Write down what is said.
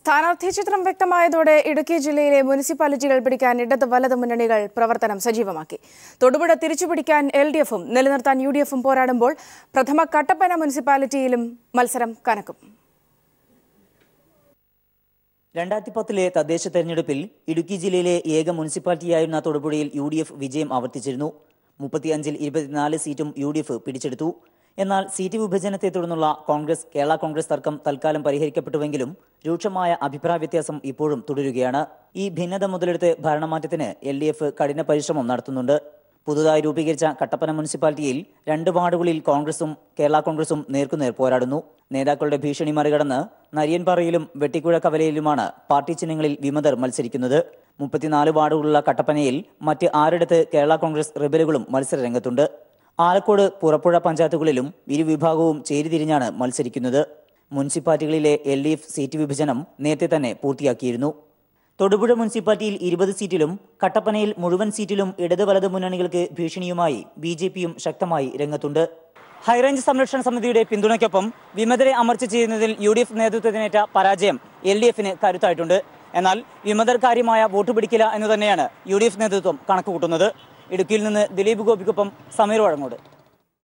സ്ഥാനാർത്ഥി ചിത്രം വ്യക്തമായതോടെ ഇടുക്കി ജില്ലയിലെ മുനിസിപ്പാലിറ്റികൾ പിടിക്കാൻ ഇടത് വലത് മുന്നണികൾ പ്രവർത്തനം സജീവമാക്കി. തൊടുപുഴ തിരിച്ചുപിടിക്കാൻ LDFും നിലനിർത്താൻ UDFും പോരാടുമ്പോൾ പ്രഥമ കട്ടപ്പന മുനിസിപ്പാലിറ്റിയിലും മത്സരം കനക്കും. 2010 തദ്ദേശ തെരഞ്ഞെടുപ്പിൽ ഇടുക്കി ജില്ലയിലെ ഏക മുനിസിപ്പാലിറ്റിയായിരുന്ന തൊടുപുഴയിൽ UDF വിജയം ആവർത്തിച്ചിരുന്നു. 35-ൽ 24 സീറ്റും UDF പിടിച്ചെടുത്തു. എന്നാൽ സീറ്റ് വിഭജനത്തെ തുടർന്നുള്ള കേരള കോൺഗ്രസ് തർക്കം തൽക്കാലം പരിഹരിക്കപ്പെട്ടുവെങ്കിലും രൂക്ഷമായ അഭിപ്രായ വ്യത്യാസം ഇപ്പോഴും തുടരുകയാണ്. ഈ ഭിന്നത മുതലെടുത്ത് ഭരണമാറ്റത്തിന് LDF കഠിന പരിശ്രമം നടത്തുന്നുണ്ട്. പുതുതായി രൂപീകരിച്ച കട്ടപ്പന മുനിസിപ്പാലിറ്റിയിൽ 2 വാർഡുകളിൽ കോൺഗ്രസും കേരള കോൺഗ്രസും നേർക്കുനേർ പോരാടുന്നു. നേതാക്കളുടെ ഭീഷണി മറികടന്ന് നരിയൻപാറയിലും വെട്ടിക്കുഴ കവലയിലുമാണ് പാർട്ടി ചിഹ്നങ്ങളിൽ വിമതർ മത്സരിക്കുന്നത്. 34 വാർഡുകളുള്ള കട്ടപ്പനയിൽ മറ്റ് 6 കേരള കോൺഗ്രസ് റിബലുകളും മത്സരരംഗത്തുണ്ട്. ആലക്കോട്, പുറപ്പുഴ പഞ്ചായത്തുകളിലും ഇരുവിഭാഗവും ചേരിതിരിഞ്ഞാണ് മത്സരിക്കുന്നത്. മുനിസിപ്പാലിറ്റികളിലെ LDF സീറ്റ് വിഭജനം നേരത്തെ തന്നെ പൂർത്തിയാക്കിയിരുന്നു. തൊടുപുഴ മുനിസിപ്പാലിറ്റിയിൽ 20 സീറ്റിലും കട്ടപ്പനയിൽ മുഴുവൻ സീറ്റിലും ഇടത് വലത് മുന്നണികൾക്ക് ഭീഷണിയുമായി BJPയും ശക്തമായി രംഗത്തുണ്ട്. ഹൈറേഞ്ച് സംരക്ഷണ സമിതിയുടെ പിന്തുണയ്ക്കൊപ്പം വിമതരെ അമർച്ച ചെയ്യുന്നതിൽ UDF നേതൃത്വത്തിനേറ്റ പരാജയം LDFന് കരുത്തായിട്ടുണ്ട്. എന്നാൽ വിമതർ കാര്യമായ വോട്ട് പിടിക്കില്ല എന്ന് തന്നെയാണ് UDF നേതൃത്വം കണക്കുകൂട്ടുന്നത്. ഇടുക്കിയിൽ നിന്ന് ദിലീപ് ഗോപിക്കൊപ്പം സമീർ വഴങ്ങോട്.